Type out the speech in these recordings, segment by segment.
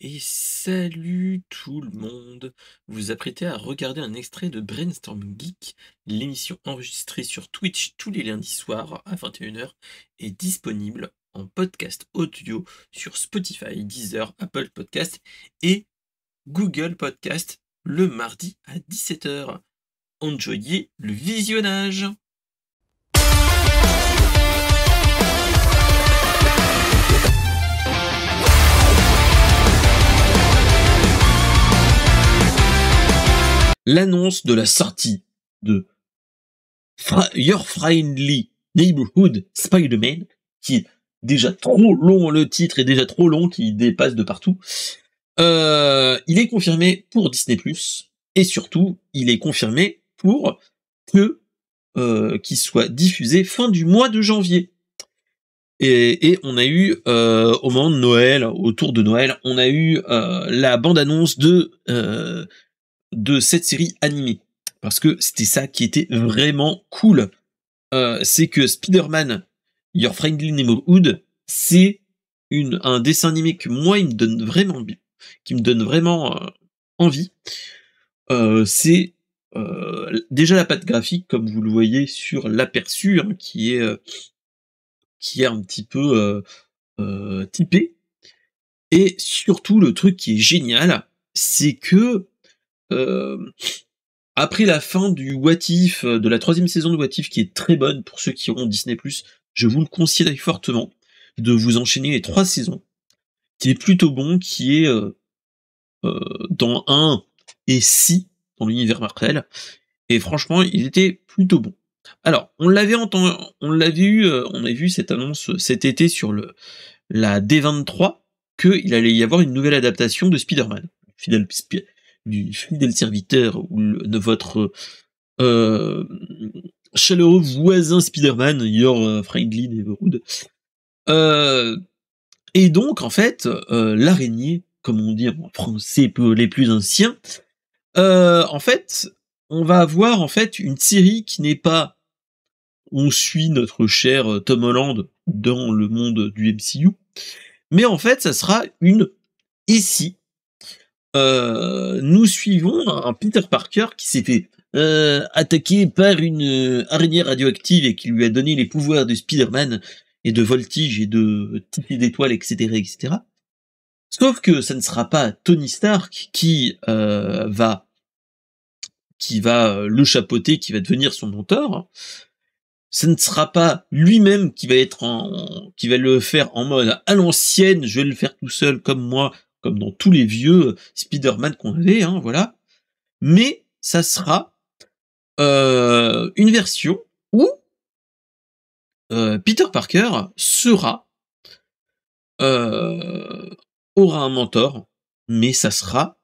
Et salut tout le monde! Vous vous apprêtez à regarder un extrait de Brainstorm Geek, l'émission enregistrée sur Twitch tous les lundis soirs à 21h est disponible en podcast audio sur Spotify, Deezer, Apple Podcast et Google Podcast le mardi à 17h. Enjoyez le visionnage! L'annonce de la sortie de Your Friendly Neighborhood Spider-Man, qui est déjà trop long, le titre est déjà trop long, qui dépasse de partout. Il est confirmé pour Disney+, et surtout, il est confirmé pour qu'il soit diffusé fin du mois de janvier. Et on a eu, au moment de Noël, autour de Noël, on a eu la bande-annonce de cette série animée. Parce que c'était ça qui était vraiment cool. C'est que Spider-Man, Your Friendly Neighborhood, c'est un dessin animé que moi, il me donne vraiment bien, qui me donne vraiment envie. C'est déjà la patte graphique, comme vous le voyez sur l'aperçu, hein, qui est un petit peu typé. Et surtout, le truc qui est génial, c'est que après la fin du What If, de la 3e saison de What If, qui est très bonne pour ceux qui auront Disney+, je vous le conseille fortement de vous enchaîner les 3 saisons, qui est plutôt bon, qui est dans 1 et 6 dans l'univers Marvel, et franchement, il était plutôt bon. Alors, on a vu cette annonce cet été sur la D23, qu'il allait y avoir une nouvelle adaptation de Spider-Man, du fidèle serviteur ou de votre chaleureux voisin Spider-Man, Your Friendly Neighborhood. Et donc, en fait, l'araignée, comme on dit en français pour les plus anciens, en fait, on va avoir en fait une série qui n'est pas on suit notre cher Tom Holland dans le monde du MCU, mais en fait, ça sera une ici. Nous suivons un Peter Parker qui s'est fait attaqué par une araignée radioactive et qui lui a donné les pouvoirs de Spider-Man et de voltige et de tirer d'étoiles, etc., etc. Sauf que ça ne sera pas Tony Stark qui va le chapeauter, qui va devenir son mentor. Ce ne sera pas lui-même qui va le faire en mode à l'ancienne, je vais le faire tout seul comme moi, comme dans tous les vieux Spider-Man qu'on avait, hein, voilà. Mais ça sera une version où Peter Parker aura un mentor, mais ça sera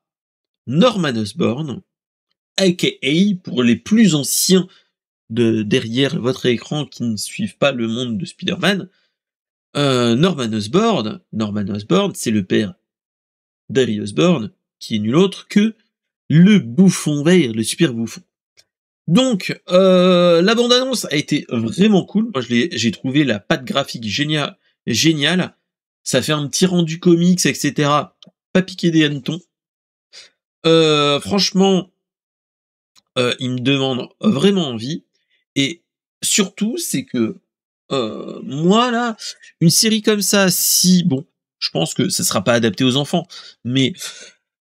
Norman Osborn, aka, pour les plus anciens derrière votre écran qui ne suivent pas le monde de Spider-Man, Norman Osborn, c'est le père d'Harry Osborn, qui est nul autre que le bouffon vert, le super bouffon. Donc, la bande-annonce a été vraiment cool. Moi, j'ai trouvé la patte graphique géniale. Ça fait un petit rendu comics, etc. Pas piqué des hannetons. Franchement, il me demande vraiment envie. Et surtout, c'est que moi, là, une série comme ça, bon, je pense que ça sera pas adapté aux enfants, mais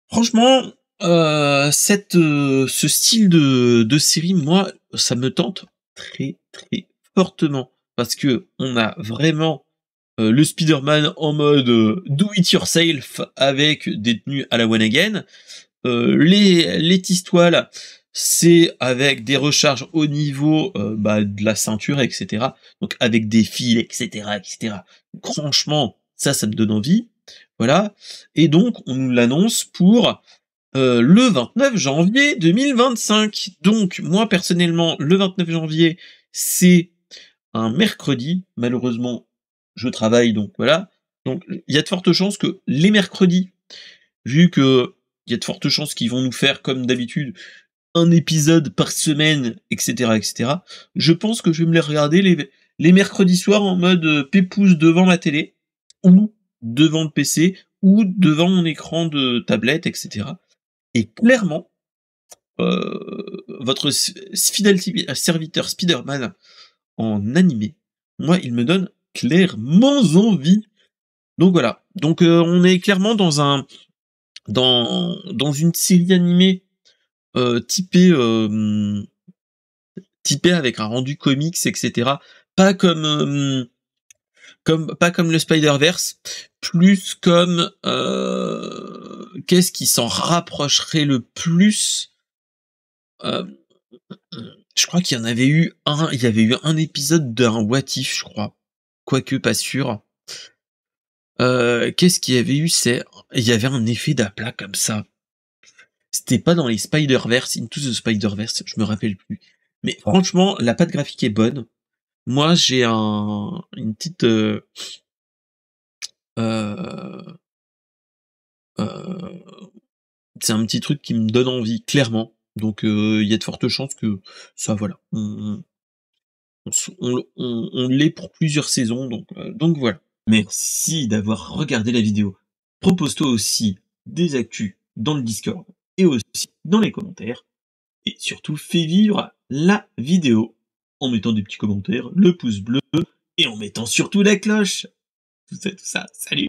franchement, ce style de série, moi, ça me tente très très fortement, parce que on a vraiment le Spider-Man en mode do it yourself avec des tenues à la one again. Les tistoiles, c'est avec des recharges au niveau de la ceinture, etc. Donc avec des fils, etc., etc. Franchement, ça me donne envie. Voilà. Et donc, on nous l'annonce pour le 29 janvier 2025. Donc, moi, personnellement, le 29 janvier, c'est un mercredi. Malheureusement, je travaille, donc voilà. Donc, il y a de fortes chances que les mercredis, vu que il y a de fortes chances qu'ils vont nous faire, comme d'habitude, un épisode par semaine, etc., etc., je pense que je vais me les regarder les mercredis soirs en mode pépouze devant la télé, ou devant le PC, ou devant mon écran de tablette, etc. Et clairement, votre fidèle serviteur Spider-Man en animé, moi, il me donne clairement envie. Donc voilà. Donc on est clairement dans une série animée typée avec un rendu comics, etc. Pas comme pas comme le Spider-Verse, plus comme qu'est-ce qui s'en rapprocherait le plus. Je crois qu'il y avait eu un épisode d'un What If, je crois. Quoique pas sûr. Qu'est-ce qu'il y avait eu? Il y avait un effet d'aplat comme ça. C'était pas dans les Spider-Verse, Into the Spider-Verse, je me rappelle plus. Mais franchement, la patte graphique est bonne. Moi, j'ai une petite c'est un petit truc qui me donne envie, clairement. Donc il y a de fortes chances que ça, voilà, on l'est pour plusieurs saisons, donc voilà. Merci d'avoir regardé la vidéo. Propose-toi aussi des actus dans le Discord et aussi dans les commentaires. Et surtout, fais vivre la vidéo en mettant des petits commentaires, le pouce bleu et en mettant surtout la cloche. Tout ça, salut!